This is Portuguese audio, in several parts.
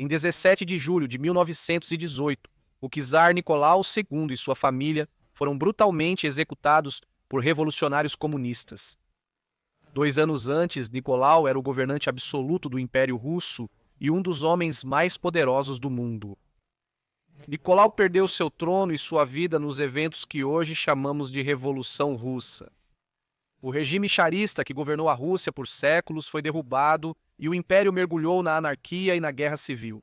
Em 17 de julho de 1918, o czar Nicolau II e sua família foram brutalmente executados por revolucionários comunistas. 2 anos antes, Nicolau era o governante absoluto do Império Russo e um dos homens mais poderosos do mundo. Nicolau perdeu seu trono e sua vida nos eventos que hoje chamamos de Revolução Russa. O regime charista que governou a Rússia por séculos foi derrubado e o império mergulhou na anarquia e na guerra civil.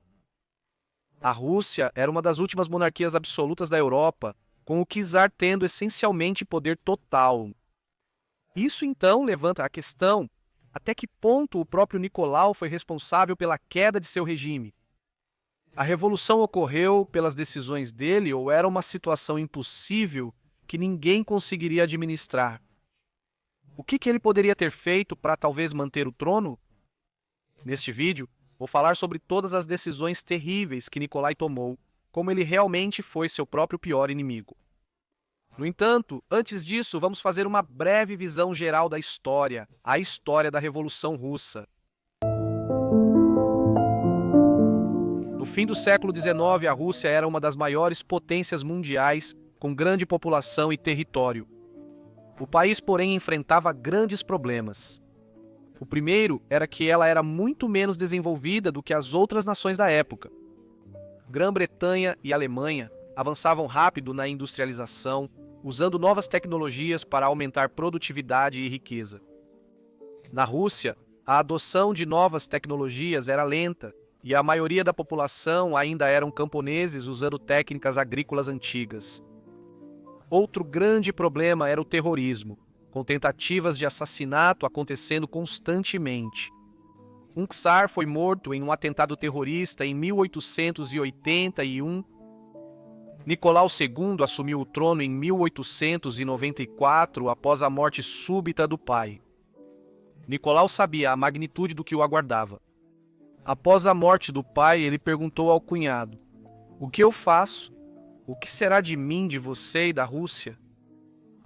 A Rússia era uma das últimas monarquias absolutas da Europa, com o czar tendo essencialmente poder total. Isso então levanta a questão: até que ponto o próprio Nicolau foi responsável pela queda de seu regime? A revolução ocorreu pelas decisões dele ou era uma situação impossível que ninguém conseguiria administrar? O que ele poderia ter feito para talvez manter o trono? Neste vídeo, vou falar sobre todas as decisões terríveis que Nicolai tomou, como ele realmente foi seu próprio pior inimigo. No entanto, antes disso, vamos fazer uma breve visão geral da história, a história da Revolução Russa. No fim do século XIX, a Rússia era uma das maiores potências mundiais, com grande população e território. O país, porém, enfrentava grandes problemas. O primeiro era que ela era muito menos desenvolvida do que as outras nações da época. Grã-Bretanha e Alemanha avançavam rápido na industrialização, usando novas tecnologias para aumentar produtividade e riqueza. Na Rússia, a adoção de novas tecnologias era lenta e a maioria da população ainda eram camponeses usando técnicas agrícolas antigas. Outro grande problema era o terrorismo, com tentativas de assassinato acontecendo constantemente. Um czar foi morto em um atentado terrorista em 1881. Nicolau II assumiu o trono em 1894, após a morte súbita do pai. Nicolau sabia a magnitude do que o aguardava. Após a morte do pai, ele perguntou ao cunhado: "O que eu faço? O que será de mim, de você e da Rússia?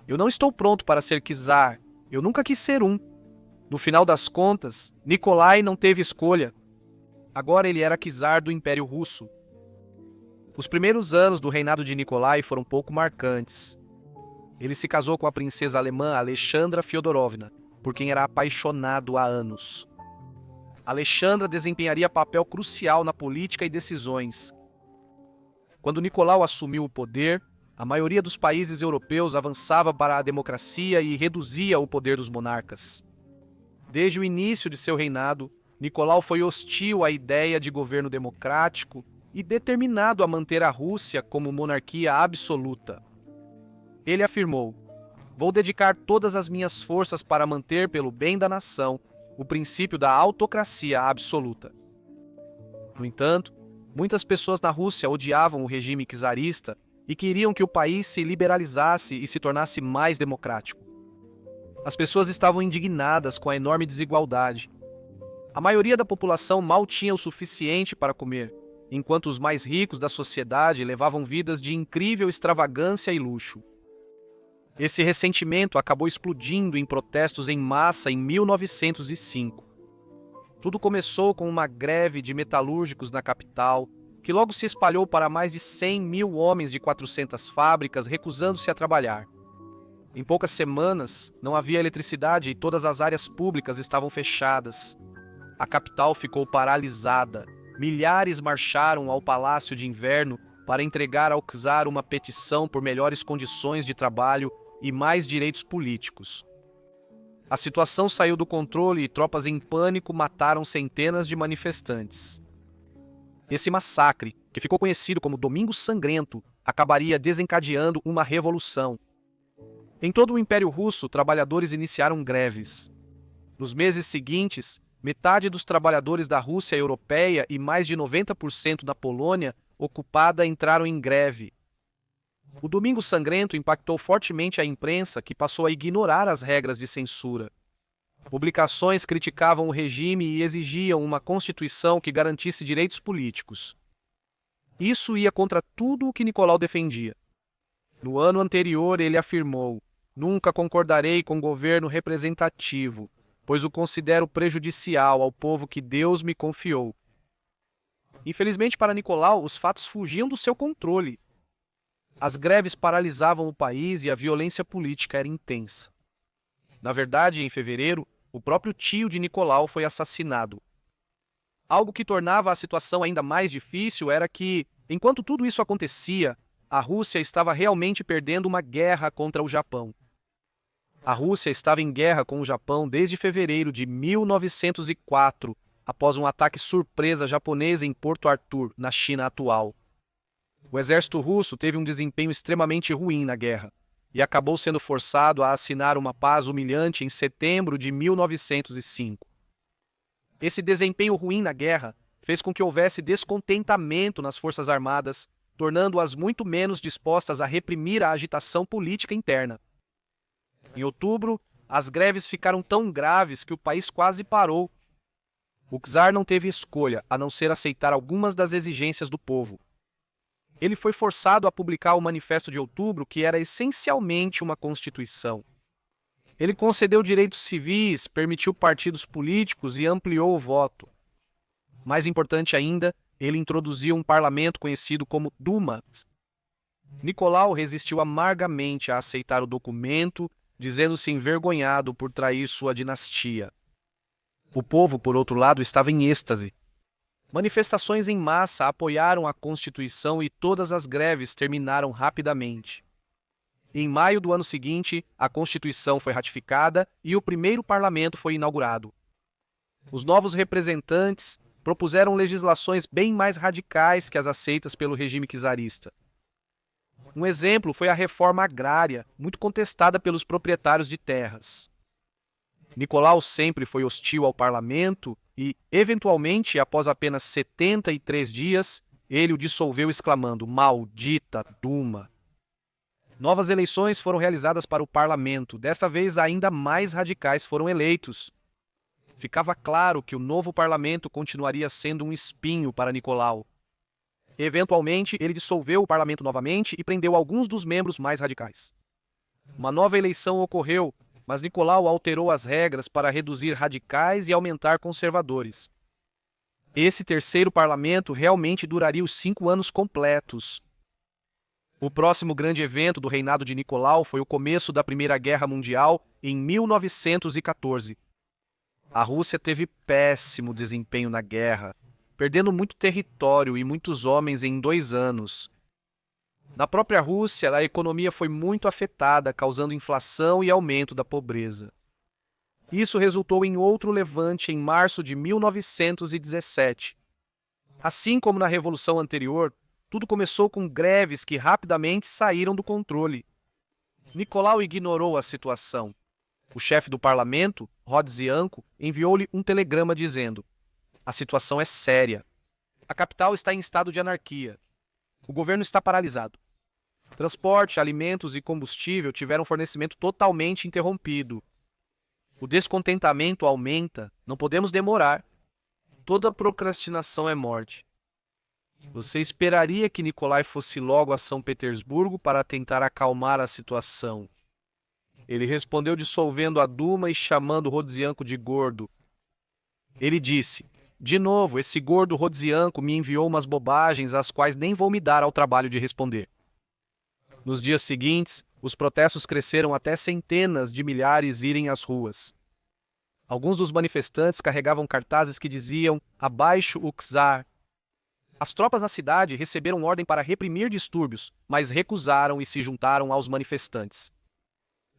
Eu não estou pronto para ser czar. Eu nunca quis ser um." No final das contas, Nicolai não teve escolha. Agora ele era czar do Império Russo. Os primeiros anos do reinado de Nicolai foram pouco marcantes. Ele se casou com a princesa alemã Alexandra Fyodorovna, por quem era apaixonado há anos. Alexandra desempenharia papel crucial na política e decisões. Quando Nicolau assumiu o poder, a maioria dos países europeus avançava para a democracia e reduzia o poder dos monarcas. Desde o início de seu reinado, Nicolau foi hostil à ideia de governo democrático e determinado a manter a Rússia como monarquia absoluta. Ele afirmou: "Vou dedicar todas as minhas forças para manter, pelo bem da nação, o princípio da autocracia absoluta." No entanto, muitas pessoas na Rússia odiavam o regime czarista e queriam que o país se liberalizasse e se tornasse mais democrático. As pessoas estavam indignadas com a enorme desigualdade. A maioria da população mal tinha o suficiente para comer, enquanto os mais ricos da sociedade levavam vidas de incrível extravagância e luxo. Esse ressentimento acabou explodindo em protestos em massa em 1905. Tudo começou com uma greve de metalúrgicos na capital, que logo se espalhou para mais de 100 mil homens de 400 fábricas recusando-se a trabalhar. Em poucas semanas, não havia eletricidade e todas as áreas públicas estavam fechadas. A capital ficou paralisada. Milhares marcharam ao Palácio de Inverno para entregar ao czar uma petição por melhores condições de trabalho e mais direitos políticos. A situação saiu do controle e tropas em pânico mataram centenas de manifestantes. Esse massacre, que ficou conhecido como Domingo Sangrento, acabaria desencadeando uma revolução. Em todo o Império Russo, trabalhadores iniciaram greves. Nos meses seguintes, metade dos trabalhadores da Rússia europeia e mais de 90% da Polônia ocupada entraram em greve. O Domingo Sangrento impactou fortemente a imprensa, que passou a ignorar as regras de censura. Publicações criticavam o regime e exigiam uma constituição que garantisse direitos políticos. Isso ia contra tudo o que Nicolau defendia. No ano anterior, ele afirmou: "Nunca concordarei com governo representativo, pois o considero prejudicial ao povo que Deus me confiou." Infelizmente para Nicolau, os fatos fugiam do seu controle. As greves paralisavam o país e a violência política era intensa. Na verdade, em fevereiro, o próprio tio de Nicolau foi assassinado. Algo que tornava a situação ainda mais difícil era que, enquanto tudo isso acontecia, a Rússia estava realmente perdendo uma guerra contra o Japão. A Rússia estava em guerra com o Japão desde fevereiro de 1904, após um ataque surpresa japonês em Porto Arthur, na China atual. O exército russo teve um desempenho extremamente ruim na guerra e acabou sendo forçado a assinar uma paz humilhante em setembro de 1905. Esse desempenho ruim na guerra fez com que houvesse descontentamento nas forças armadas, tornando-as muito menos dispostas a reprimir a agitação política interna. Em outubro, as greves ficaram tão graves que o país quase parou. O czar não teve escolha a não ser aceitar algumas das exigências do povo. Ele foi forçado a publicar o Manifesto de Outubro, que era essencialmente uma constituição. Ele concedeu direitos civis, permitiu partidos políticos e ampliou o voto. Mais importante ainda, ele introduziu um parlamento conhecido como Duma. Nicolau resistiu amargamente a aceitar o documento, dizendo-se envergonhado por trair sua dinastia. O povo, por outro lado, estava em êxtase. Manifestações em massa apoiaram a Constituição e todas as greves terminaram rapidamente. Em maio do ano seguinte, a Constituição foi ratificada e o primeiro parlamento foi inaugurado. Os novos representantes propuseram legislações bem mais radicais que as aceitas pelo regime czarista. Um exemplo foi a reforma agrária, muito contestada pelos proprietários de terras. Nicolau sempre foi hostil ao parlamento e, eventualmente, após apenas 73 dias, ele o dissolveu exclamando: "Maldita Duma!". Novas eleições foram realizadas para o parlamento, desta vez ainda mais radicais foram eleitos. Ficava claro que o novo parlamento continuaria sendo um espinho para Nicolau. Eventualmente, ele dissolveu o parlamento novamente e prendeu alguns dos membros mais radicais. Uma nova eleição ocorreu, mas Nicolau alterou as regras para reduzir radicais e aumentar conservadores. Esse terceiro parlamento realmente duraria os 5 anos completos. O próximo grande evento do reinado de Nicolau foi o começo da Primeira Guerra Mundial em 1914. A Rússia teve péssimo desempenho na guerra, perdendo muito território e muitos homens em 2 anos. Na própria Rússia, a economia foi muito afetada, causando inflação e aumento da pobreza. Isso resultou em outro levante em março de 1917. Assim como na Revolução anterior, tudo começou com greves que rapidamente saíram do controle. Nicolau ignorou a situação. O chefe do parlamento, Rodzianko, enviou-lhe um telegrama dizendo: "A situação é séria. A capital está em estado de anarquia. O governo está paralisado. Transporte, alimentos e combustível tiveram fornecimento totalmente interrompido. O descontentamento aumenta, não podemos demorar. Toda procrastinação é morte." Você esperaria que Nicolai fosse logo a São Petersburgo para tentar acalmar a situação. Ele respondeu dissolvendo a Duma e chamando Rodzianko de gordo. Ele disse: "De novo, esse gordo Rodzianko me enviou umas bobagens às quais nem vou me dar ao trabalho de responder." Nos dias seguintes, os protestos cresceram até centenas de milhares irem às ruas. Alguns dos manifestantes carregavam cartazes que diziam: "Abaixo o czar." As tropas na cidade receberam ordem para reprimir distúrbios, mas recusaram e se juntaram aos manifestantes.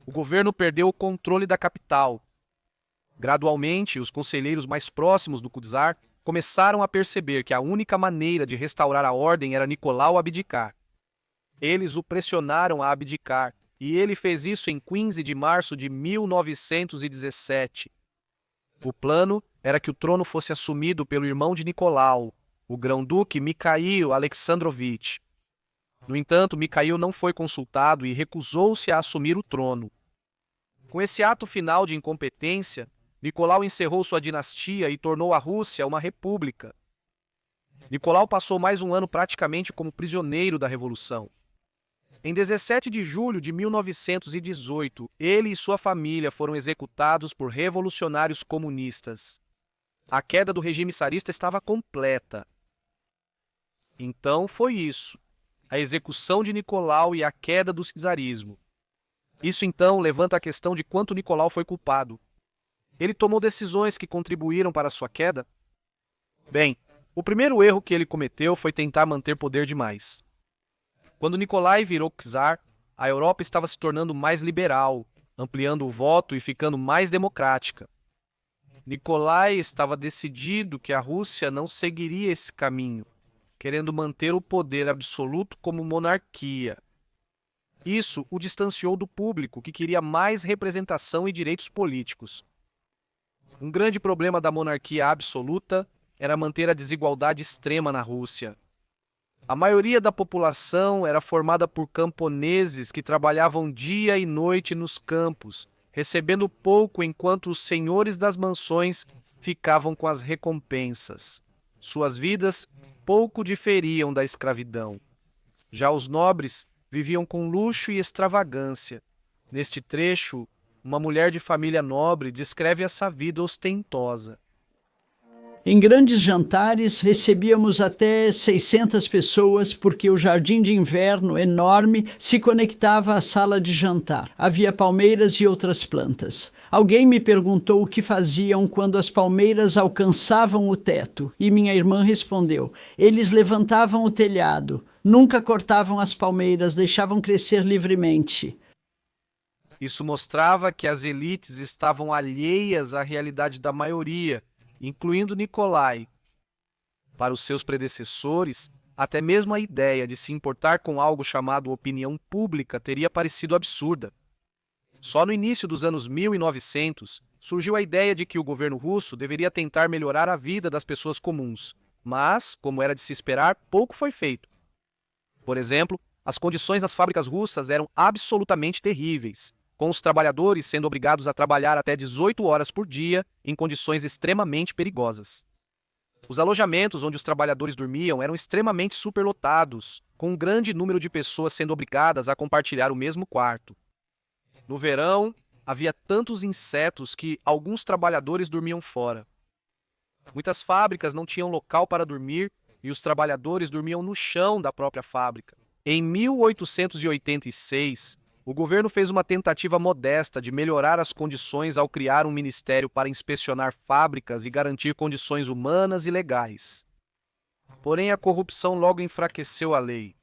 O governo perdeu o controle da capital. Gradualmente, os conselheiros mais próximos do czar começaram a perceber que a única maneira de restaurar a ordem era Nicolau abdicar. Eles o pressionaram a abdicar, e ele fez isso em 15 de março de 1917. O plano era que o trono fosse assumido pelo irmão de Nicolau, o grão-duque Mikhail Alexandrovich. No entanto, Mikhail não foi consultado e recusou-se a assumir o trono. Com esse ato final de incompetência, Nicolau encerrou sua dinastia e tornou a Rússia uma república. Nicolau passou mais um ano praticamente como prisioneiro da Revolução. Em 17 de julho de 1918, ele e sua família foram executados por revolucionários comunistas. A queda do regime czarista estava completa. Então foi isso: a execução de Nicolau e a queda do czarismo. Isso então levanta a questão de quanto Nicolau foi culpado. Ele tomou decisões que contribuíram para sua queda? Bem, o primeiro erro que ele cometeu foi tentar manter poder demais. Quando Nicolai virou czar, a Europa estava se tornando mais liberal, ampliando o voto e ficando mais democrática. Nicolai estava decidido que a Rússia não seguiria esse caminho, querendo manter o poder absoluto como monarquia. Isso o distanciou do público, que queria mais representação e direitos políticos. Um grande problema da monarquia absoluta era manter a desigualdade extrema na Rússia. A maioria da população era formada por camponeses que trabalhavam dia e noite nos campos, recebendo pouco enquanto os senhores das mansões ficavam com as recompensas. Suas vidas pouco diferiam da escravidão. Já os nobres viviam com luxo e extravagância. Neste trecho, uma mulher de família nobre descreve essa vida ostentosa. Em grandes jantares, recebíamos até 600 pessoas porque o jardim de inverno, enorme, se conectava à sala de jantar. Havia palmeiras e outras plantas. Alguém me perguntou o que faziam quando as palmeiras alcançavam o teto, e minha irmã respondeu: eles levantavam o telhado, nunca cortavam as palmeiras, deixavam crescer livremente. Isso mostrava que as elites estavam alheias à realidade da maioria, incluindo Nicolai. Para os seus predecessores, até mesmo a ideia de se importar com algo chamado opinião pública teria parecido absurda. Só no início dos anos 1900, surgiu a ideia de que o governo russo deveria tentar melhorar a vida das pessoas comuns, mas, como era de se esperar, pouco foi feito. Por exemplo, as condições nas fábricas russas eram absolutamente terríveis, com os trabalhadores sendo obrigados a trabalhar até 18 horas por dia em condições extremamente perigosas. Os alojamentos onde os trabalhadores dormiam eram extremamente superlotados, com um grande número de pessoas sendo obrigadas a compartilhar o mesmo quarto. No verão, havia tantos insetos que alguns trabalhadores dormiam fora. Muitas fábricas não tinham local para dormir e os trabalhadores dormiam no chão da própria fábrica. Em 1886, o governo fez uma tentativa modesta de melhorar as condições ao criar um ministério para inspecionar fábricas e garantir condições humanas e legais. Porém, a corrupção logo enfraqueceu a lei.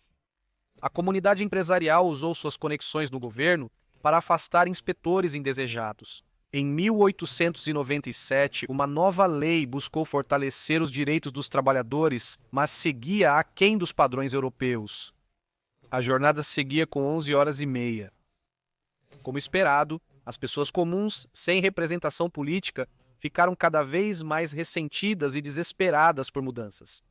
A comunidade empresarial usou suas conexões no governo para afastar inspetores indesejados. Em 1897, uma nova lei buscou fortalecer os direitos dos trabalhadores, mas seguia aquém dos padrões europeus. A jornada seguia com 11 horas e meia. Como esperado, as pessoas comuns, sem representação política, ficaram cada vez mais ressentidas e desesperadas por mudanças.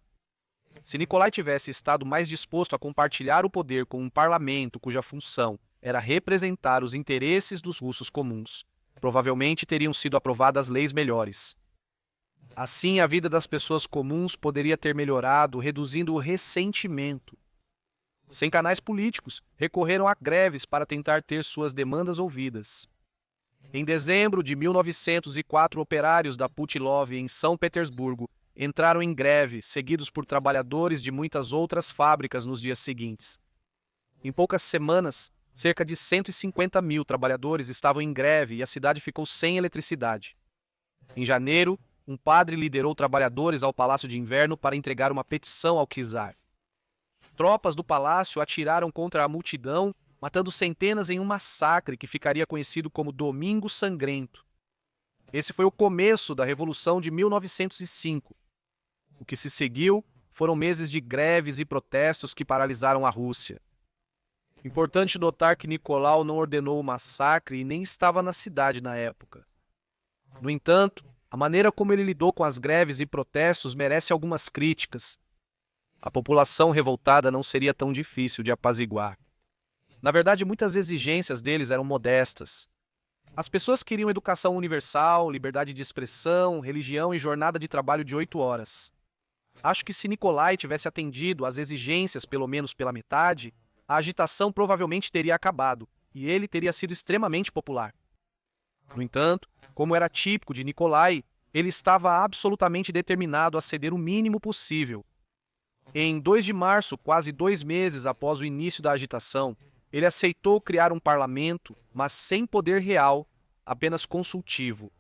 Se Nicolai tivesse estado mais disposto a compartilhar o poder com um parlamento cuja função era representar os interesses dos russos comuns, provavelmente teriam sido aprovadas leis melhores. Assim, a vida das pessoas comuns poderia ter melhorado, reduzindo o ressentimento. Sem canais políticos, recorreram a greves para tentar ter suas demandas ouvidas. Em dezembro de 1904, operários da Putilov em São Petersburgo entraram em greve, seguidos por trabalhadores de muitas outras fábricas nos dias seguintes. Em poucas semanas, cerca de 150 mil trabalhadores estavam em greve e a cidade ficou sem eletricidade. Em janeiro, um padre liderou trabalhadores ao Palácio de Inverno para entregar uma petição ao czar. Tropas do palácio atiraram contra a multidão, matando centenas em um massacre que ficaria conhecido como Domingo Sangrento. Esse foi o começo da Revolução de 1905. O que se seguiu foram meses de greves e protestos que paralisaram a Rússia. Importante notar que Nicolau não ordenou o massacre e nem estava na cidade na época. No entanto, a maneira como ele lidou com as greves e protestos merece algumas críticas. A população revoltada não seria tão difícil de apaziguar. Na verdade, muitas exigências deles eram modestas. As pessoas queriam educação universal, liberdade de expressão, religião e jornada de trabalho de 8 horas. Acho que se Nicolai tivesse atendido às exigências pelo menos pela metade, a agitação provavelmente teria acabado, e ele teria sido extremamente popular. No entanto, como era típico de Nicolai, ele estava absolutamente determinado a ceder o mínimo possível. Em 2 de março, quase 2 meses após o início da agitação, ele aceitou criar um parlamento, mas sem poder real, apenas consultivo.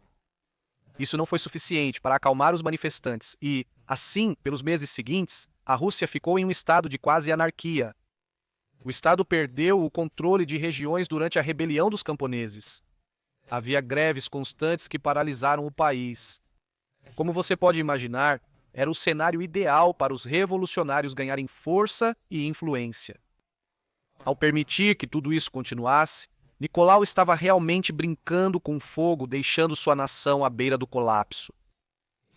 Isso não foi suficiente para acalmar os manifestantes e, assim, pelos meses seguintes, a Rússia ficou em um estado de quase anarquia. O Estado perdeu o controle de regiões durante a rebelião dos camponeses. Havia greves constantes que paralisaram o país. Como você pode imaginar, era o cenário ideal para os revolucionários ganharem força e influência. Ao permitir que tudo isso continuasse, Nicolau estava realmente brincando com fogo, deixando sua nação à beira do colapso.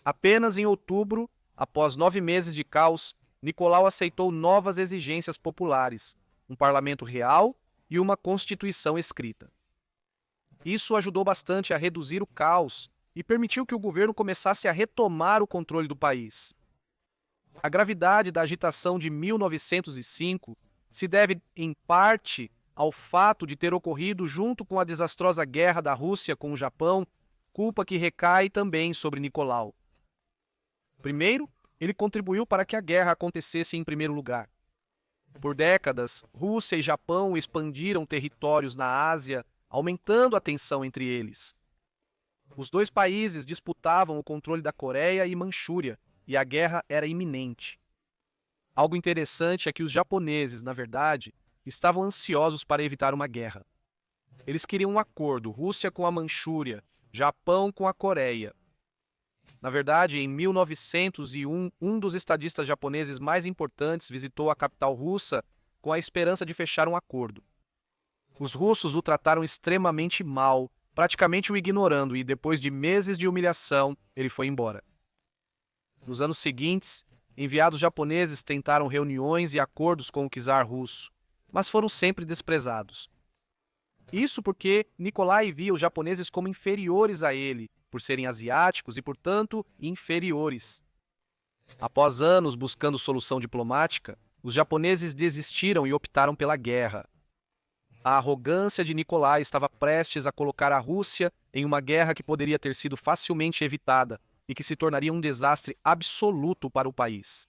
Apenas em outubro, após 9 meses de caos, Nicolau aceitou novas exigências populares, um parlamento real e uma constituição escrita. Isso ajudou bastante a reduzir o caos e permitiu que o governo começasse a retomar o controle do país. A gravidade da agitação de 1905 se deve, em parte, ao fato de ter ocorrido junto com a desastrosa guerra da Rússia com o Japão, culpa que recai também sobre Nicolau. Primeiro, ele contribuiu para que a guerra acontecesse em primeiro lugar. Por décadas, Rússia e Japão expandiram territórios na Ásia, aumentando a tensão entre eles. Os dois países disputavam o controle da Coreia e Manchúria, e a guerra era iminente. Algo interessante é que os japoneses, na verdade, estavam ansiosos para evitar uma guerra. Eles queriam um acordo, Rússia com a Manchúria, Japão com a Coreia. Na verdade, em 1901, um dos estadistas japoneses mais importantes visitou a capital russa com a esperança de fechar um acordo. Os russos o trataram extremamente mal, praticamente o ignorando, e depois de meses de humilhação, ele foi embora. Nos anos seguintes, enviados japoneses tentaram reuniões e acordos com o czar russo, mas foram sempre desprezados. Isso porque Nikolai via os japoneses como inferiores a ele, por serem asiáticos e, portanto, inferiores. Após anos buscando solução diplomática, os japoneses desistiram e optaram pela guerra. A arrogância de Nikolai estava prestes a colocar a Rússia em uma guerra que poderia ter sido facilmente evitada e que se tornaria um desastre absoluto para o país.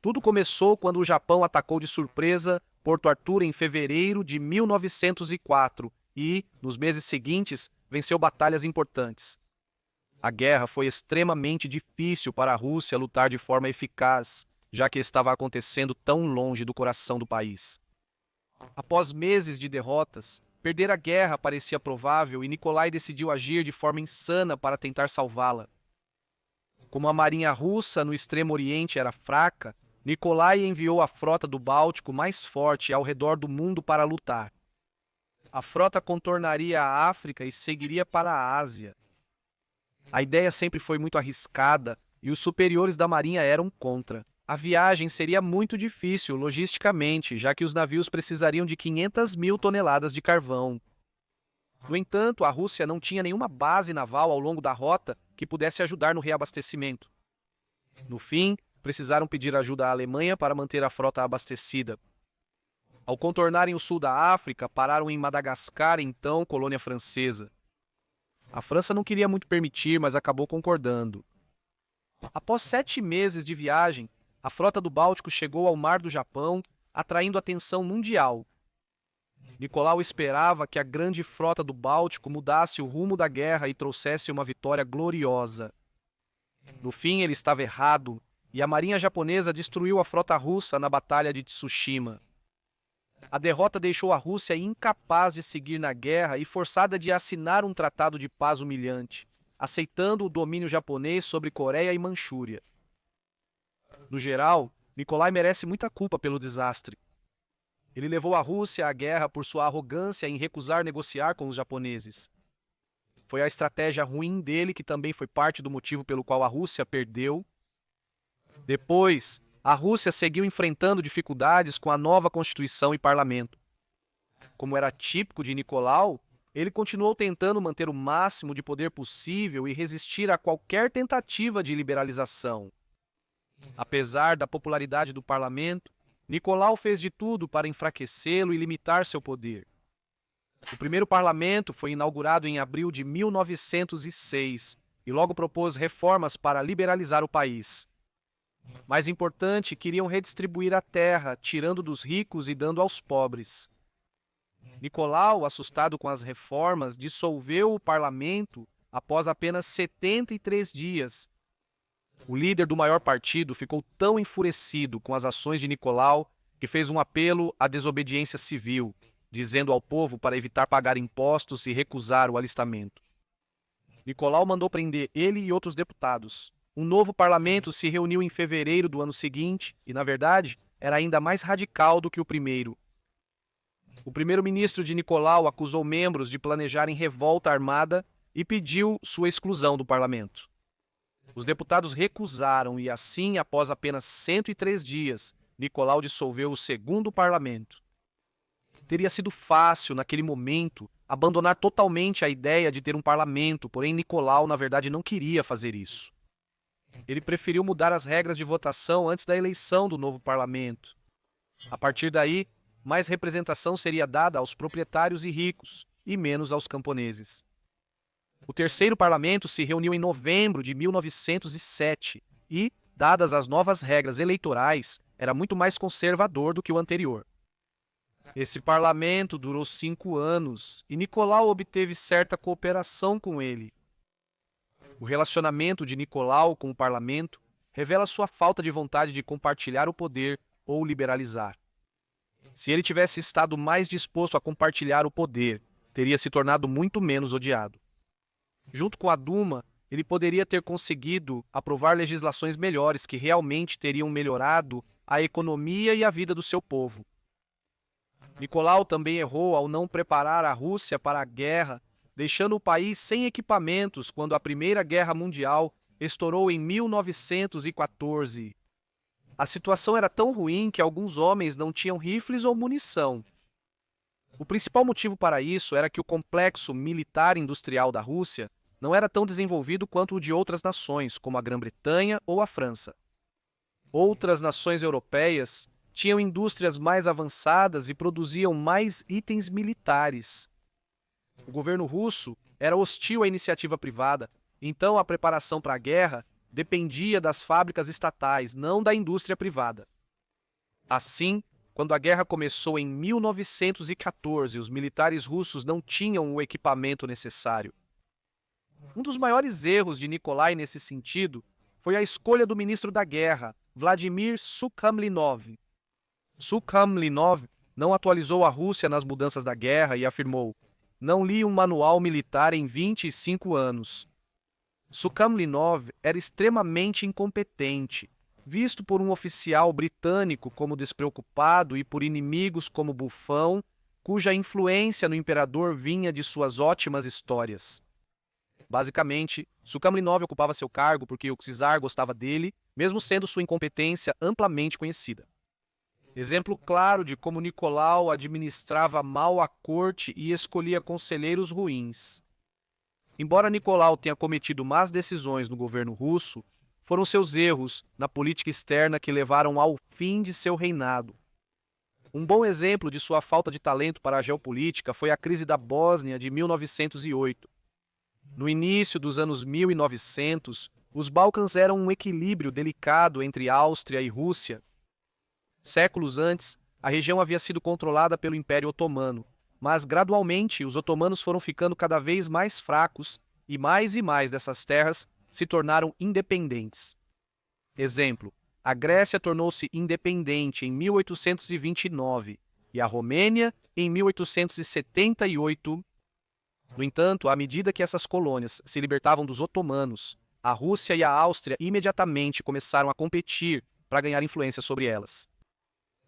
Tudo começou quando o Japão atacou de surpresa Porto Arthur em fevereiro de 1904 e, nos meses seguintes, venceu batalhas importantes. A guerra foi extremamente difícil para a Rússia lutar de forma eficaz, já que estava acontecendo tão longe do coração do país. Após meses de derrotas, perder a guerra parecia provável e Nikolai decidiu agir de forma insana para tentar salvá-la. Como a marinha russa no Extremo Oriente era fraca, Nikolai enviou a frota do Báltico mais forte ao redor do mundo para lutar. A frota contornaria a África e seguiria para a Ásia. A ideia sempre foi muito arriscada e os superiores da marinha eram contra. A viagem seria muito difícil logisticamente, já que os navios precisariam de 500 mil toneladas de carvão. No entanto, a Rússia não tinha nenhuma base naval ao longo da rota que pudesse ajudar no reabastecimento. No fim, precisaram pedir ajuda à Alemanha para manter a frota abastecida. Ao contornarem o sul da África, pararam em Madagascar, então colônia francesa. A França não queria muito permitir, mas acabou concordando. Após 7 meses de viagem, a frota do Báltico chegou ao Mar do Japão, atraindo atenção mundial. Nicolau esperava que a grande frota do Báltico mudasse o rumo da guerra e trouxesse uma vitória gloriosa. No fim, ele estava errado, e a marinha japonesa destruiu a frota russa na Batalha de Tsushima. A derrota deixou a Rússia incapaz de seguir na guerra e forçada de assinar um tratado de paz humilhante, aceitando o domínio japonês sobre Coreia e Manchúria. No geral, Nikolai merece muita culpa pelo desastre. Ele levou a Rússia à guerra por sua arrogância em recusar negociar com os japoneses. Foi a estratégia ruim dele que também foi parte do motivo pelo qual a Rússia perdeu. Depois, a Rússia seguiu enfrentando dificuldades com a nova Constituição e parlamento. Como era típico de Nicolau, ele continuou tentando manter o máximo de poder possível e resistir a qualquer tentativa de liberalização. Apesar da popularidade do parlamento, Nicolau fez de tudo para enfraquecê-lo e limitar seu poder. O primeiro parlamento foi inaugurado em abril de 1906 e logo propôs reformas para liberalizar o país. Mais importante, queriam redistribuir a terra, tirando dos ricos e dando aos pobres. Nicolau, assustado com as reformas, dissolveu o parlamento após apenas 73 dias. O líder do maior partido ficou tão enfurecido com as ações de Nicolau que fez um apelo à desobediência civil, dizendo ao povo para evitar pagar impostos e recusar o alistamento. Nicolau mandou prender ele e outros deputados. Um novo parlamento se reuniu em fevereiro do ano seguinte e, na verdade, era ainda mais radical do que o primeiro. O primeiro-ministro de Nicolau acusou membros de planejarem revolta armada e pediu sua exclusão do parlamento. Os deputados recusaram e, assim, após apenas 103 dias, Nicolau dissolveu o segundo parlamento. Teria sido fácil, naquele momento, abandonar totalmente a ideia de ter um parlamento, porém Nicolau, na verdade, não queria fazer isso. Ele preferiu mudar as regras de votação antes da eleição do novo parlamento. A partir daí, mais representação seria dada aos proprietários e ricos, e menos aos camponeses. O terceiro parlamento se reuniu em novembro de 1907 e, dadas as novas regras eleitorais, era muito mais conservador do que o anterior. Esse parlamento durou 5 anos e Nicolau obteve certa cooperação com ele. O relacionamento de Nicolau com o parlamento revela sua falta de vontade de compartilhar o poder ou liberalizar. Se ele tivesse estado mais disposto a compartilhar o poder, teria se tornado muito menos odiado. Junto com a Duma, ele poderia ter conseguido aprovar legislações melhores que realmente teriam melhorado a economia e a vida do seu povo. Nicolau também errou ao não preparar a Rússia para a guerra, deixando o país sem equipamentos quando a Primeira Guerra Mundial estourou em 1914. A situação era tão ruim que alguns homens não tinham rifles ou munição. O principal motivo para isso era que o complexo militar-industrial da Rússia não era tão desenvolvido quanto o de outras nações, como a Grã-Bretanha ou a França. Outras nações europeias tinham indústrias mais avançadas e produziam mais itens militares. O governo russo era hostil à iniciativa privada, então a preparação para a guerra dependia das fábricas estatais, não da indústria privada. Assim, quando a guerra começou em 1914, os militares russos não tinham o equipamento necessário. Um dos maiores erros de Nikolai nesse sentido foi a escolha do ministro da guerra, Vladimir Sukhamlinov. Sukhamlinov não atualizou a Rússia nas mudanças da guerra e afirmou: "Não li um manual militar em 25 anos." Sukhamlinov era extremamente incompetente, visto por um oficial britânico como despreocupado e por inimigos como bufão, cuja influência no imperador vinha de suas ótimas histórias. Basicamente, Sukhamlinov ocupava seu cargo porque o czar gostava dele, mesmo sendo sua incompetência amplamente conhecida. Exemplo claro de como Nicolau administrava mal a corte e escolhia conselheiros ruins. Embora Nicolau tenha cometido más decisões no governo russo, foram seus erros na política externa que levaram ao fim de seu reinado. Um bom exemplo de sua falta de talento para a geopolítica foi a crise da Bósnia de 1908. No início dos anos 1900, os Balcãs eram um equilíbrio delicado entre Áustria e Rússia. Séculos antes, a região havia sido controlada pelo Império Otomano, mas gradualmente os otomanos foram ficando cada vez mais fracos e mais dessas terras se tornaram independentes. Exemplo, a Grécia tornou-se independente em 1829 e a Romênia em 1878. No entanto, à medida que essas colônias se libertavam dos otomanos, a Rússia e a Áustria imediatamente começaram a competir para ganhar influência sobre elas.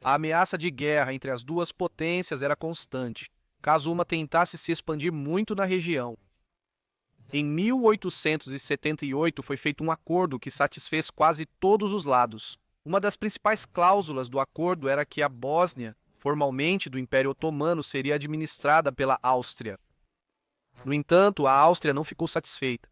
A ameaça de guerra entre as duas potências era constante, caso uma tentasse se expandir muito na região. Em 1878 foi feito um acordo que satisfez quase todos os lados. Uma das principais cláusulas do acordo era que a Bósnia, formalmente do Império Otomano, seria administrada pela Áustria. No entanto, a Áustria não ficou satisfeita.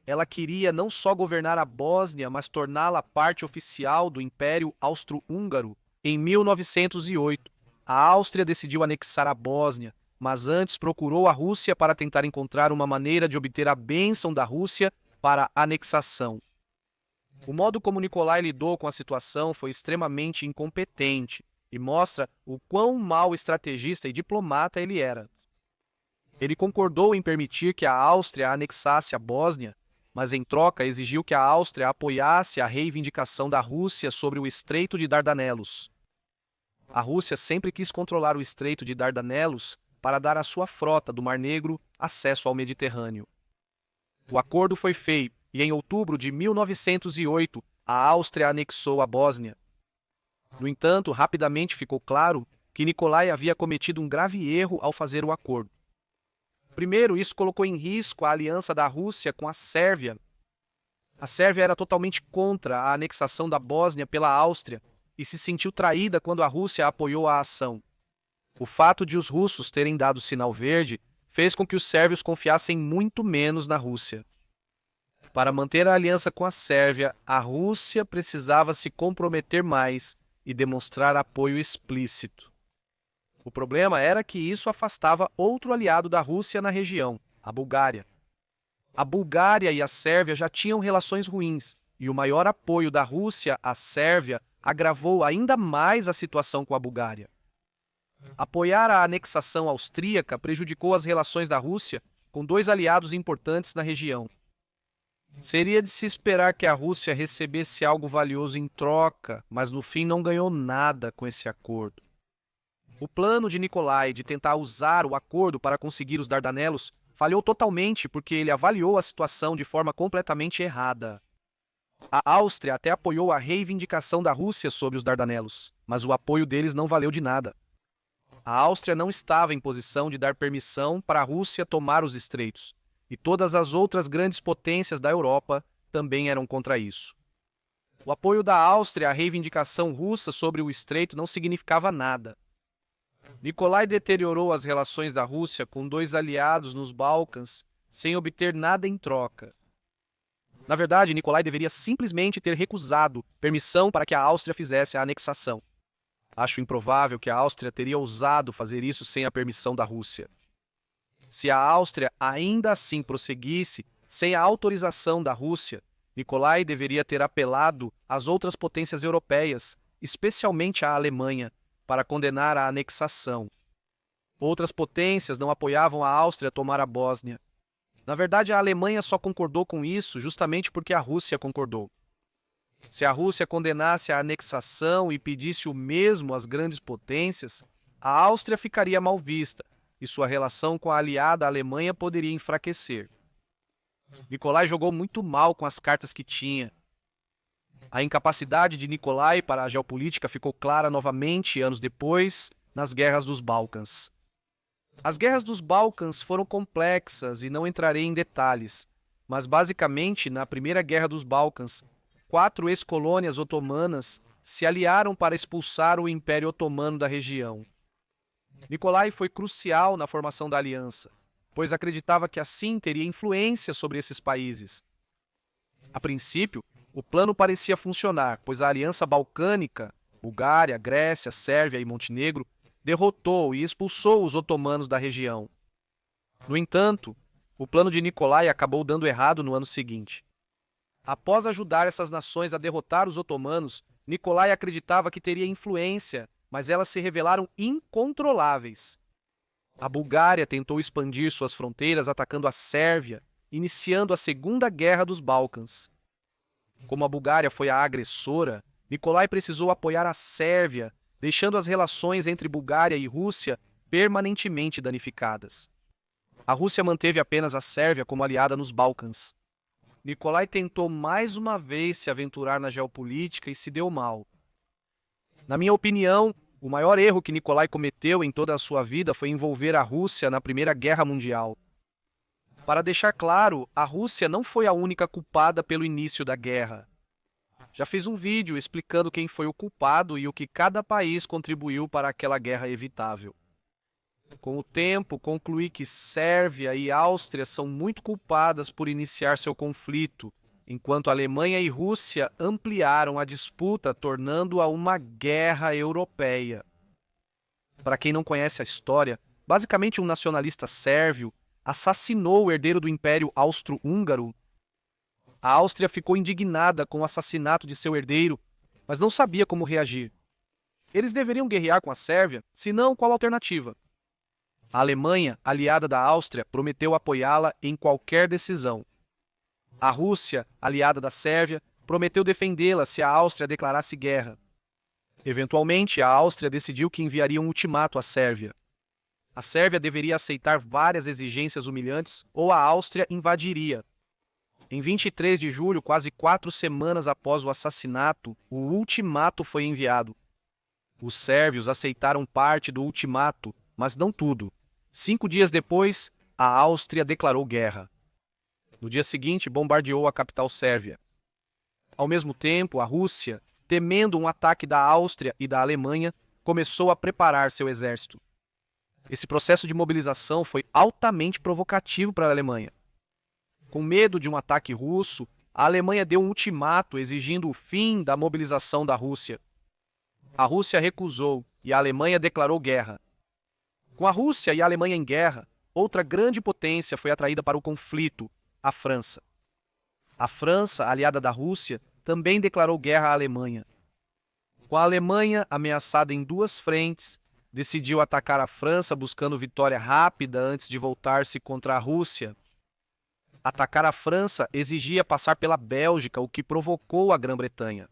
Ela queria não só governar a Bósnia, mas torná-la parte oficial do Império Austro-Húngaro. Em 1908, a Áustria decidiu anexar a Bósnia, mas antes procurou a Rússia para tentar encontrar uma maneira de obter a bênção da Rússia para a anexação. O modo como Nicolai lidou com a situação foi extremamente incompetente e mostra o quão mau estrategista e diplomata ele era. Ele concordou em permitir que a Áustria anexasse a Bósnia, mas em troca exigiu que a Áustria apoiasse a reivindicação da Rússia sobre o Estreito de Dardanelos. A Rússia sempre quis controlar o Estreito de Dardanelos para dar à sua frota do Mar Negro acesso ao Mediterrâneo. O acordo foi feito e em outubro de 1908 a Áustria anexou a Bósnia. No entanto, rapidamente ficou claro que Nicolai havia cometido um grave erro ao fazer o acordo. Primeiro, isso colocou em risco a aliança da Rússia com a Sérvia. A Sérvia era totalmente contra a anexação da Bósnia pela Áustria e se sentiu traída quando a Rússia apoiou a ação. O fato de os russos terem dado sinal verde fez com que os sérvios confiassem muito menos na Rússia. Para manter a aliança com a Sérvia, a Rússia precisava se comprometer mais e demonstrar apoio explícito. O problema era que isso afastava outro aliado da Rússia na região, a Bulgária. A Bulgária e a Sérvia já tinham relações ruins, e o maior apoio da Rússia à Sérvia agravou ainda mais a situação com a Bulgária. Apoiar a anexação austríaca prejudicou as relações da Rússia com dois aliados importantes na região. Seria de se esperar que a Rússia recebesse algo valioso em troca, mas no fim não ganhou nada com esse acordo. O plano de Nicolai de tentar usar o acordo para conseguir os Dardanelos falhou totalmente porque ele avaliou a situação de forma completamente errada. A Áustria até apoiou a reivindicação da Rússia sobre os Dardanelos, mas o apoio deles não valeu de nada. A Áustria não estava em posição de dar permissão para a Rússia tomar os estreitos, e todas as outras grandes potências da Europa também eram contra isso. O apoio da Áustria à reivindicação russa sobre o estreito não significava nada. Nicolai deteriorou as relações da Rússia com dois aliados nos Balcãs sem obter nada em troca. Na verdade, Nicolai deveria simplesmente ter recusado permissão para que a Áustria fizesse a anexação. Acho improvável que a Áustria teria ousado fazer isso sem a permissão da Rússia. Se a Áustria ainda assim prosseguisse sem a autorização da Rússia, Nicolai deveria ter apelado às outras potências europeias, especialmente à Alemanha, para condenar a anexação. Outras potências não apoiavam a Áustria a tomar a Bósnia. Na verdade, a Alemanha só concordou com isso justamente porque a Rússia concordou. Se a Rússia condenasse a anexação e pedisse o mesmo às grandes potências, a Áustria ficaria mal vista e sua relação com a aliada Alemanha poderia enfraquecer. Nicolai jogou muito mal com as cartas que tinha. A incapacidade de Nicolai para a geopolítica ficou clara novamente anos depois, nas guerras dos Balcãs. As guerras dos Balcãs foram complexas e não entrarei em detalhes, mas basicamente, na Primeira Guerra dos Balcãs, 4 ex-colônias otomanas se aliaram para expulsar o Império Otomano da região. Nicolai foi crucial na formação da aliança, pois acreditava que assim teria influência sobre esses países. A princípio, o plano parecia funcionar, pois a Aliança Balcânica, Bulgária, Grécia, Sérvia e Montenegro, derrotou e expulsou os otomanos da região. No entanto, o plano de Nicolai acabou dando errado no ano seguinte. Após ajudar essas nações a derrotar os otomanos, Nicolai acreditava que teria influência, mas elas se revelaram incontroláveis. A Bulgária tentou expandir suas fronteiras atacando a Sérvia, iniciando a Segunda Guerra dos Balcãs. Como a Bulgária foi a agressora, Nicolai precisou apoiar a Sérvia, deixando as relações entre Bulgária e Rússia permanentemente danificadas. A Rússia manteve apenas a Sérvia como aliada nos Balcãs. Nicolai tentou mais uma vez se aventurar na geopolítica e se deu mal. Na minha opinião, o maior erro que Nicolai cometeu em toda a sua vida foi envolver a Rússia na Primeira Guerra Mundial. Para deixar claro, a Rússia não foi a única culpada pelo início da guerra. Já fiz um vídeo explicando quem foi o culpado e o que cada país contribuiu para aquela guerra evitável. Com o tempo, concluí que Sérvia e Áustria são muito culpadas por iniciar seu conflito, enquanto Alemanha e Rússia ampliaram a disputa, tornando-a uma guerra europeia. Para quem não conhece a história, basicamente um nacionalista sérvio assassinou o herdeiro do Império Austro-Húngaro. A Áustria ficou indignada com o assassinato de seu herdeiro, mas não sabia como reagir. Eles deveriam guerrear com a Sérvia, senão qual alternativa? A Alemanha, aliada da Áustria, prometeu apoiá-la em qualquer decisão. A Rússia, aliada da Sérvia, prometeu defendê-la se a Áustria declarasse guerra. Eventualmente, a Áustria decidiu que enviaria um ultimato à Sérvia. A Sérvia deveria aceitar várias exigências humilhantes ou a Áustria invadiria. Em 23 de julho, quase 4 semanas após o assassinato, o ultimato foi enviado. Os sérvios aceitaram parte do ultimato, mas não tudo. 5 dias depois, a Áustria declarou guerra. No dia seguinte, bombardeou a capital sérvia. Ao mesmo tempo, a Rússia, temendo um ataque da Áustria e da Alemanha, começou a preparar seu exército. Esse processo de mobilização foi altamente provocativo para a Alemanha. Com medo de um ataque russo, a Alemanha deu um ultimato exigindo o fim da mobilização da Rússia. A Rússia recusou e a Alemanha declarou guerra. Com a Rússia e a Alemanha em guerra, outra grande potência foi atraída para o conflito, a França. A França, aliada da Rússia, também declarou guerra à Alemanha. Com a Alemanha ameaçada em 2 frentes, decidiu atacar a França buscando vitória rápida antes de voltar-se contra a Rússia. Atacar a França exigia passar pela Bélgica, o que provocou a Grã-Bretanha.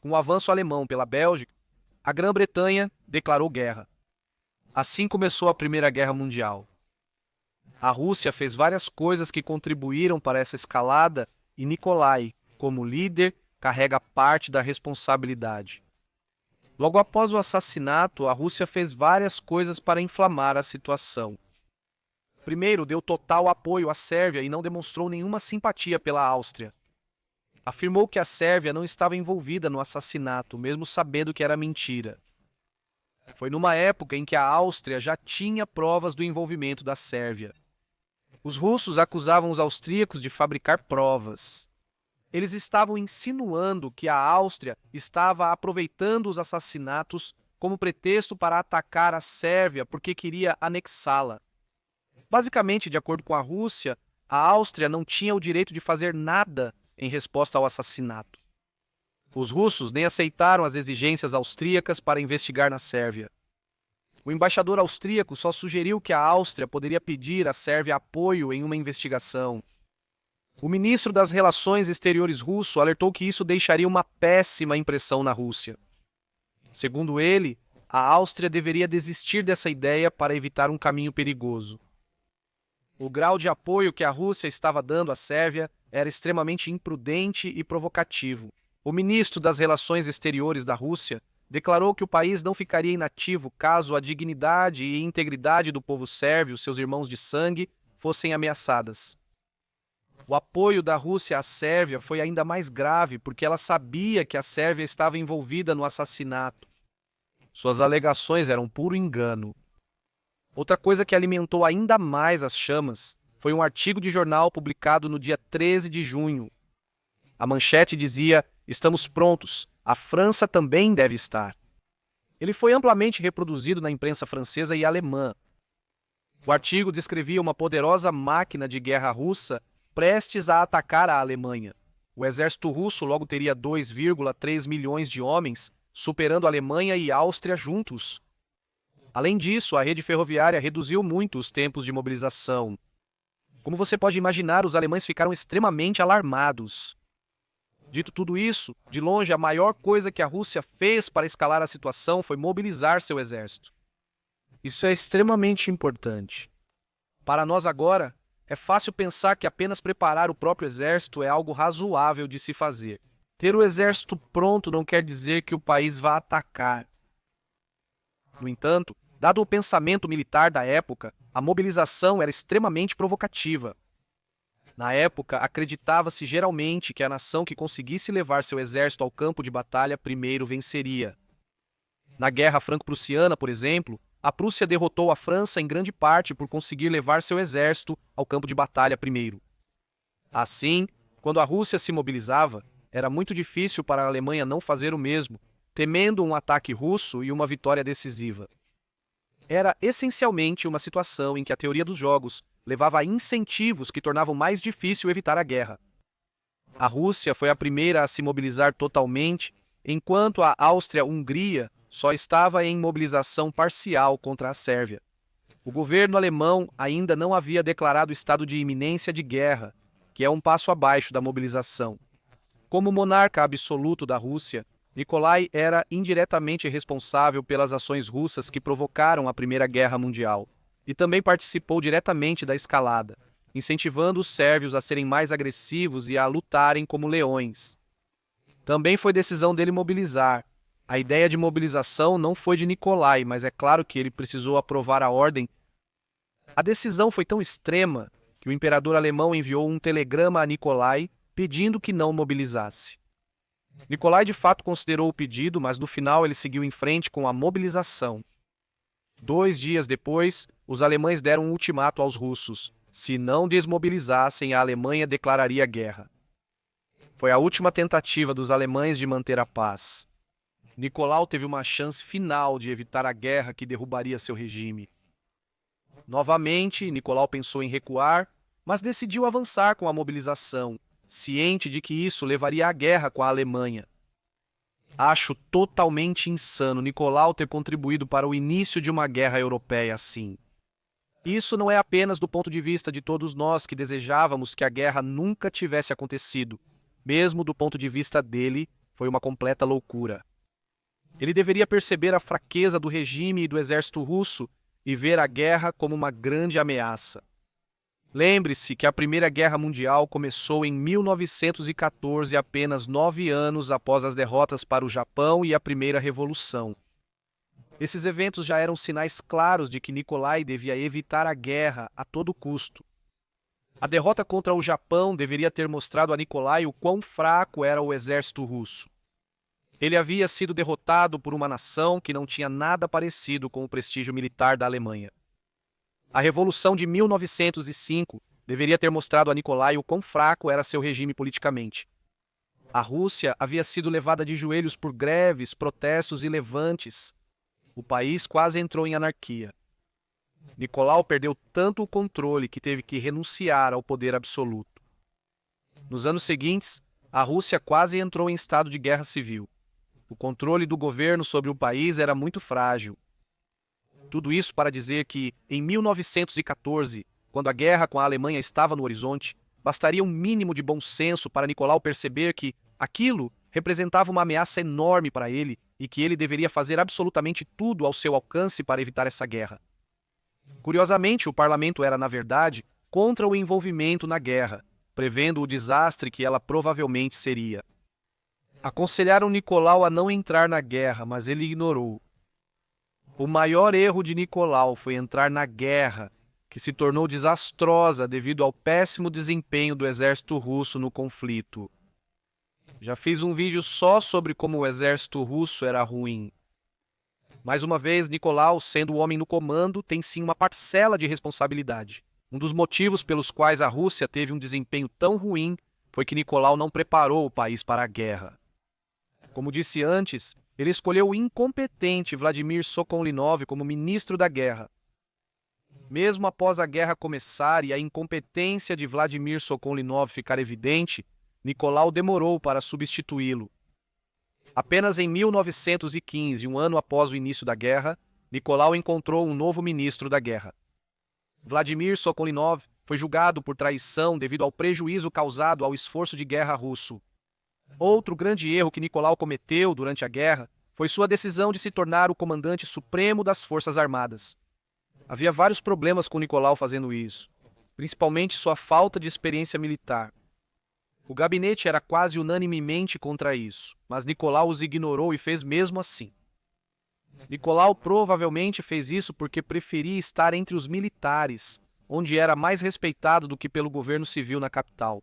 Com o avanço alemão pela Bélgica, a Grã-Bretanha declarou guerra. Assim começou a Primeira Guerra Mundial. A Rússia fez várias coisas que contribuíram para essa escalada e Nikolai, como líder, carrega parte da responsabilidade. Logo após o assassinato, a Rússia fez várias coisas para inflamar a situação. Primeiro, deu total apoio à Sérvia e não demonstrou nenhuma simpatia pela Áustria. Afirmou que a Sérvia não estava envolvida no assassinato, mesmo sabendo que era mentira. Foi numa época em que a Áustria já tinha provas do envolvimento da Sérvia. Os russos acusavam os austríacos de fabricar provas. Eles estavam insinuando que a Áustria estava aproveitando os assassinatos como pretexto para atacar a Sérvia porque queria anexá-la. Basicamente, de acordo com a Rússia, a Áustria não tinha o direito de fazer nada em resposta ao assassinato. Os russos nem aceitaram as exigências austríacas para investigar na Sérvia. O embaixador austríaco só sugeriu que a Áustria poderia pedir à Sérvia apoio em uma investigação. O ministro das Relações Exteriores russo alertou que isso deixaria uma péssima impressão na Rússia. Segundo ele, a Áustria deveria desistir dessa ideia para evitar um caminho perigoso. O grau de apoio que a Rússia estava dando à Sérvia era extremamente imprudente e provocativo. O ministro das Relações Exteriores da Rússia declarou que o país não ficaria inativo caso a dignidade e integridade do povo sérvio, seus irmãos de sangue, fossem ameaçadas. O apoio da Rússia à Sérvia foi ainda mais grave porque ela sabia que a Sérvia estava envolvida no assassinato. Suas alegações eram puro engano. Outra coisa que alimentou ainda mais as chamas foi um artigo de jornal publicado no dia 13 de junho. A manchete dizia: "Estamos prontos, a França também deve estar." Ele foi amplamente reproduzido na imprensa francesa e alemã. O artigo descrevia uma poderosa máquina de guerra russa prestes a atacar a Alemanha. O exército russo logo teria 2,3 milhões de homens, superando a Alemanha e a Áustria juntos. Além disso, a rede ferroviária reduziu muito os tempos de mobilização. Como você pode imaginar, os alemães ficaram extremamente alarmados. Dito tudo isso, de longe a maior coisa que a Rússia fez para escalar a situação foi mobilizar seu exército. Isso é extremamente importante. Para nós agora, é fácil pensar que apenas preparar o próprio exército é algo razoável de se fazer. Ter o exército pronto não quer dizer que o país vá atacar. No entanto, dado o pensamento militar da época, a mobilização era extremamente provocativa. Na época, acreditava-se geralmente que a nação que conseguisse levar seu exército ao campo de batalha primeiro venceria. Na Guerra Franco-Prussiana, por exemplo, a Prússia derrotou a França em grande parte por conseguir levar seu exército ao campo de batalha primeiro. Assim, quando a Rússia se mobilizava, era muito difícil para a Alemanha não fazer o mesmo, temendo um ataque russo e uma vitória decisiva. Era essencialmente uma situação em que a teoria dos jogos levava a incentivos que tornavam mais difícil evitar a guerra. A Rússia foi a primeira a se mobilizar totalmente, enquanto a Áustria-Hungria só estava em mobilização parcial contra a Sérvia. O governo alemão ainda não havia declarado estado de iminência de guerra, que é um passo abaixo da mobilização. Como monarca absoluto da Rússia, Nikolai era indiretamente responsável pelas ações russas que provocaram a Primeira Guerra Mundial, e também participou diretamente da escalada, incentivando os sérvios a serem mais agressivos e a lutarem como leões. Também foi decisão dele mobilizar. A ideia de mobilização não foi de Nikolai, mas é claro que ele precisou aprovar a ordem. A decisão foi tão extrema que o imperador alemão enviou um telegrama a Nikolai pedindo que não mobilizasse. Nikolai de fato considerou o pedido, mas no final ele seguiu em frente com a mobilização. 2 dias depois, os alemães deram um ultimato aos russos. Se não desmobilizassem, a Alemanha declararia guerra. Foi a última tentativa dos alemães de manter a paz. Nicolau teve uma chance final de evitar a guerra que derrubaria seu regime. Novamente, Nicolau pensou em recuar, mas decidiu avançar com a mobilização, ciente de que isso levaria à guerra com a Alemanha. Acho totalmente insano Nicolau ter contribuído para o início de uma guerra europeia assim. Isso não é apenas do ponto de vista de todos nós que desejávamos que a guerra nunca tivesse acontecido. Mesmo do ponto de vista dele, foi uma completa loucura. Ele deveria perceber a fraqueza do regime e do exército russo e ver a guerra como uma grande ameaça. Lembre-se que a Primeira Guerra Mundial começou em 1914, apenas 9 anos após as derrotas para o Japão e a Primeira Revolução. Esses eventos já eram sinais claros de que Nikolai devia evitar a guerra a todo custo. A derrota contra o Japão deveria ter mostrado a Nikolai o quão fraco era o exército russo. Ele havia sido derrotado por uma nação que não tinha nada parecido com o prestígio militar da Alemanha. A Revolução de 1905 deveria ter mostrado a Nikolai o quão fraco era seu regime politicamente. A Rússia havia sido levada de joelhos por greves, protestos e levantes. O país quase entrou em anarquia. Nicolau perdeu tanto o controle que teve que renunciar ao poder absoluto. Nos anos seguintes, a Rússia quase entrou em estado de guerra civil. O controle do governo sobre o país era muito frágil. Tudo isso para dizer que, em 1914, quando a guerra com a Alemanha estava no horizonte, bastaria um mínimo de bom senso para Nicolau perceber que aquilo representava uma ameaça enorme para ele e que ele deveria fazer absolutamente tudo ao seu alcance para evitar essa guerra. Curiosamente, o parlamento era, na verdade, contra o envolvimento na guerra, prevendo o desastre que ela provavelmente seria. Aconselharam Nicolau a não entrar na guerra, mas ele ignorou. O maior erro de Nicolau foi entrar na guerra, que se tornou desastrosa devido ao péssimo desempenho do exército russo no conflito. Já fiz um vídeo só sobre como o exército russo era ruim. Mais uma vez, Nicolau, sendo o homem no comando, tem sim uma parcela de responsabilidade. Um dos motivos pelos quais a Rússia teve um desempenho tão ruim foi que Nicolau não preparou o país para a guerra. Como disse antes, ele escolheu o incompetente Vladimir Sokolnikov como ministro da guerra. Mesmo após a guerra começar e a incompetência de Vladimir Sokolnikov ficar evidente, Nicolau demorou para substituí-lo. Apenas em 1915, um ano após o início da guerra, Nicolau encontrou um novo ministro da guerra. Vladimir Sokolnikov foi julgado por traição devido ao prejuízo causado ao esforço de guerra russo. Outro grande erro que Nicolau cometeu durante a guerra foi sua decisão de se tornar o comandante supremo das Forças Armadas. Havia vários problemas com Nicolau fazendo isso, principalmente sua falta de experiência militar. O gabinete era quase unanimemente contra isso, mas Nicolau os ignorou e fez mesmo assim. Nicolau provavelmente fez isso porque preferia estar entre os militares, onde era mais respeitado do que pelo governo civil na capital.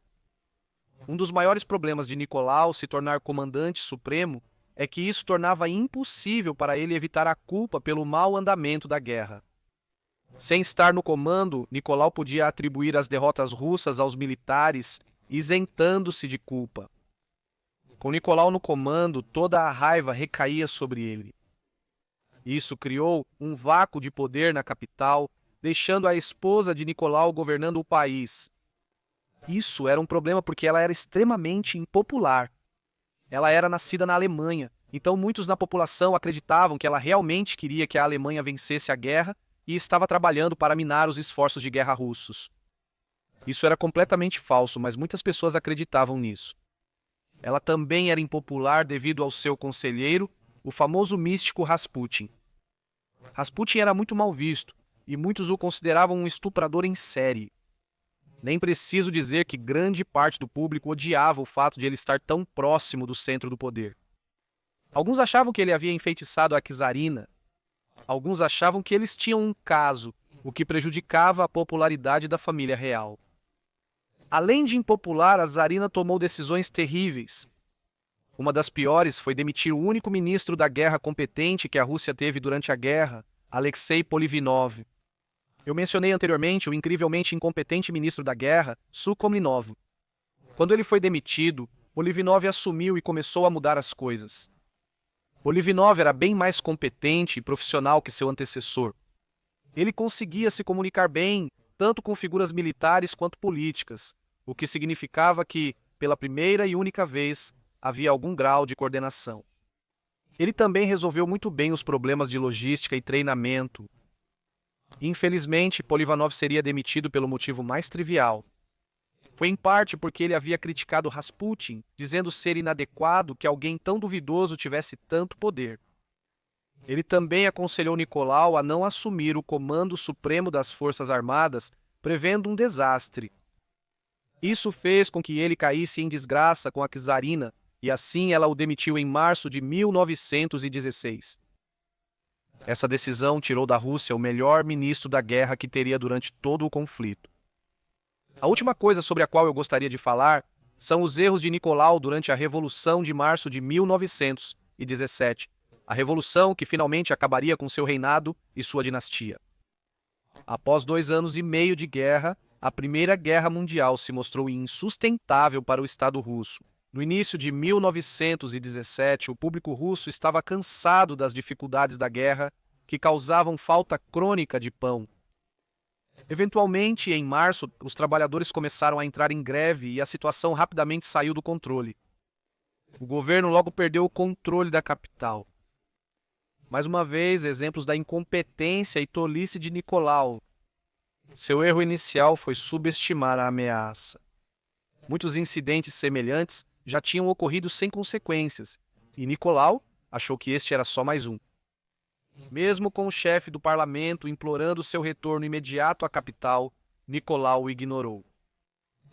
Um dos maiores problemas de Nicolau se tornar comandante supremo é que isso tornava impossível para ele evitar a culpa pelo mau andamento da guerra. Sem estar no comando, Nicolau podia atribuir as derrotas russas aos militares, isentando-se de culpa. Com Nicolau no comando, toda a raiva recaía sobre ele. Isso criou um vácuo de poder na capital, deixando a esposa de Nicolau governando o país. Isso era um problema porque ela era extremamente impopular. Ela era nascida na Alemanha, então muitos na população acreditavam que ela realmente queria que a Alemanha vencesse a guerra e estava trabalhando para minar os esforços de guerra russos. Isso era completamente falso, mas muitas pessoas acreditavam nisso. Ela também era impopular devido ao seu conselheiro, o famoso místico Rasputin. Rasputin era muito mal visto, e muitos o consideravam um estuprador em série. Nem preciso dizer que grande parte do público odiava o fato de ele estar tão próximo do centro do poder. Alguns achavam que ele havia enfeitiçado a czarina. Alguns achavam que eles tinham um caso, o que prejudicava a popularidade da família real. Além de impopular, a czarina tomou decisões terríveis. Uma das piores foi demitir o único ministro da guerra competente que a Rússia teve durante a guerra, Alexei Polivinov. Eu mencionei anteriormente o incrivelmente incompetente ministro da guerra, Sukhominov. Quando ele foi demitido, Polivinov assumiu e começou a mudar as coisas. Polivinov era bem mais competente e profissional que seu antecessor. Ele conseguia se comunicar bem, tanto com figuras militares quanto políticas, o que significava que, pela primeira e única vez, havia algum grau de coordenação. Ele também resolveu muito bem os problemas de logística e treinamento. Infelizmente, Polivanov seria demitido pelo motivo mais trivial. Foi em parte porque ele havia criticado Rasputin, dizendo ser inadequado que alguém tão duvidoso tivesse tanto poder. Ele também aconselhou Nicolau a não assumir o comando supremo das Forças Armadas, prevendo um desastre. Isso fez com que ele caísse em desgraça com a czarina, e assim ela o demitiu em março de 1916. Essa decisão tirou da Rússia o melhor ministro da guerra que teria durante todo o conflito. A última coisa sobre a qual eu gostaria de falar são os erros de Nicolau durante a Revolução de março de 1917, a revolução que finalmente acabaria com seu reinado e sua dinastia. Após 2 anos e meio de guerra, a Primeira Guerra Mundial se mostrou insustentável para o Estado russo. No início de 1917, o público russo estava cansado das dificuldades da guerra, que causavam falta crônica de pão. Eventualmente, em março, os trabalhadores começaram a entrar em greve e a situação rapidamente saiu do controle. O governo logo perdeu o controle da capital. Mais uma vez, exemplos da incompetência e tolice de Nicolau. Seu erro inicial foi subestimar a ameaça. Muitos incidentes semelhantes já tinham ocorrido sem consequências, e Nicolau achou que este era só mais um. Mesmo com o chefe do parlamento implorando seu retorno imediato à capital, Nicolau o ignorou.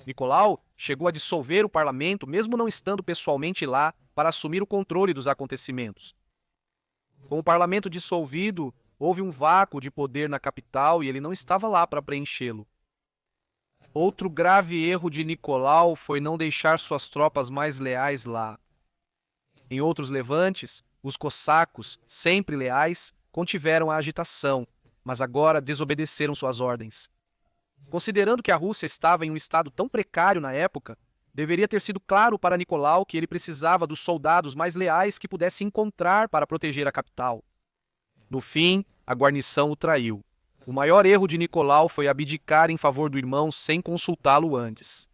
Nicolau chegou a dissolver o parlamento, mesmo não estando pessoalmente lá, para assumir o controle dos acontecimentos. Com o parlamento dissolvido, houve um vácuo de poder na capital e ele não estava lá para preenchê-lo. Outro grave erro de Nicolau foi não deixar suas tropas mais leais lá. Em outros levantes, os cossacos, sempre leais, contiveram a agitação, mas agora desobedeceram suas ordens. Considerando que a Rússia estava em um estado tão precário na época, deveria ter sido claro para Nicolau que ele precisava dos soldados mais leais que pudesse encontrar para proteger a capital. No fim, a guarnição o traiu. O maior erro de Nicolau foi abdicar em favor do irmão sem consultá-lo antes.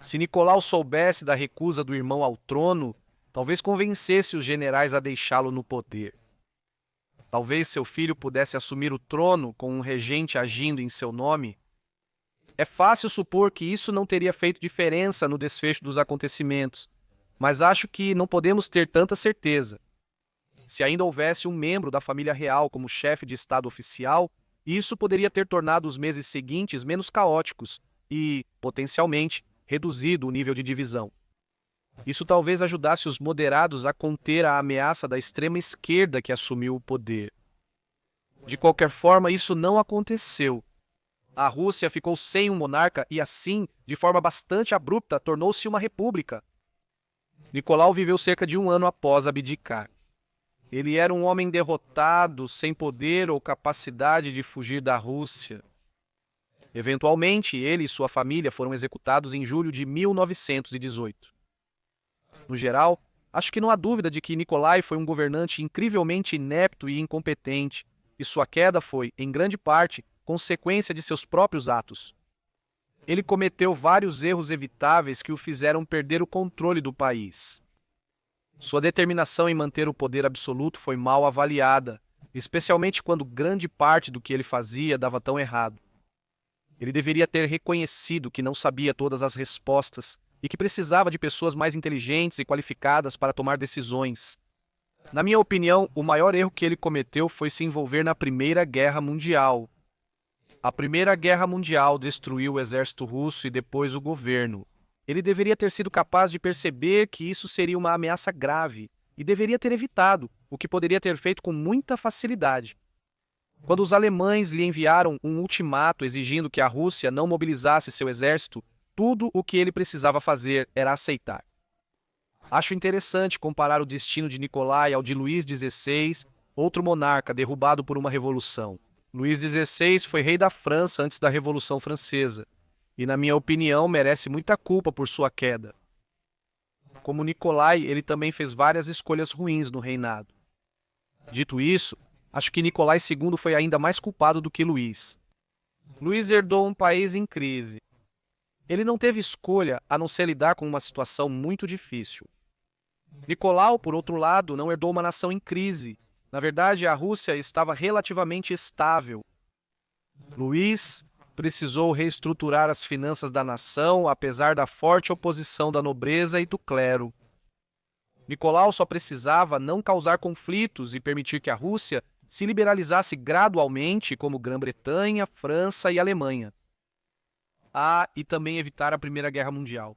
Se Nicolau soubesse da recusa do irmão ao trono, talvez convencesse os generais a deixá-lo no poder. Talvez seu filho pudesse assumir o trono com um regente agindo em seu nome. É fácil supor que isso não teria feito diferença no desfecho dos acontecimentos, mas acho que não podemos ter tanta certeza. Se ainda houvesse um membro da família real como chefe de Estado oficial, isso poderia ter tornado os meses seguintes menos caóticos e, potencialmente, reduzido o nível de divisão. Isso talvez ajudasse os moderados a conter a ameaça da extrema esquerda que assumiu o poder. De qualquer forma, isso não aconteceu. A Rússia ficou sem um monarca e, assim, de forma bastante abrupta, tornou-se uma república. Nicolau viveu cerca de 1 ano após abdicar. Ele era um homem derrotado, sem poder ou capacidade de fugir da Rússia. Eventualmente, ele e sua família foram executados em julho de 1918. No geral, acho que não há dúvida de que Nikolai foi um governante incrivelmente inepto e incompetente, e sua queda foi, em grande parte, consequência de seus próprios atos. Ele cometeu vários erros evitáveis que o fizeram perder o controle do país. Sua determinação em manter o poder absoluto foi mal avaliada, especialmente quando grande parte do que ele fazia dava tão errado. Ele deveria ter reconhecido que não sabia todas as respostas e que precisava de pessoas mais inteligentes e qualificadas para tomar decisões. Na minha opinião, o maior erro que ele cometeu foi se envolver na Primeira Guerra Mundial. A Primeira Guerra Mundial destruiu o exército russo e depois o governo. Ele deveria ter sido capaz de perceber que isso seria uma ameaça grave e deveria ter evitado, o que poderia ter feito com muita facilidade. Quando os alemães lhe enviaram um ultimato exigindo que a Rússia não mobilizasse seu exército, tudo o que ele precisava fazer era aceitar. Acho interessante comparar o destino de Nicolai ao de Luís XVI, outro monarca derrubado por uma revolução. Luís XVI foi rei da França antes da Revolução Francesa, e, na minha opinião, merece muita culpa por sua queda. Como Nicolai, ele também fez várias escolhas ruins no reinado. Dito isso, acho que Nicolai II foi ainda mais culpado do que Luís. Luís herdou um país em crise. Ele não teve escolha a não ser lidar com uma situação muito difícil. Nicolau, por outro lado, não herdou uma nação em crise. Na verdade, a Rússia estava relativamente estável. Luís precisou reestruturar as finanças da nação, apesar da forte oposição da nobreza e do clero. Nicolau só precisava não causar conflitos e permitir que a Rússia se liberalizasse gradualmente, como Grã-Bretanha, França e Alemanha. E também evitar a Primeira Guerra Mundial.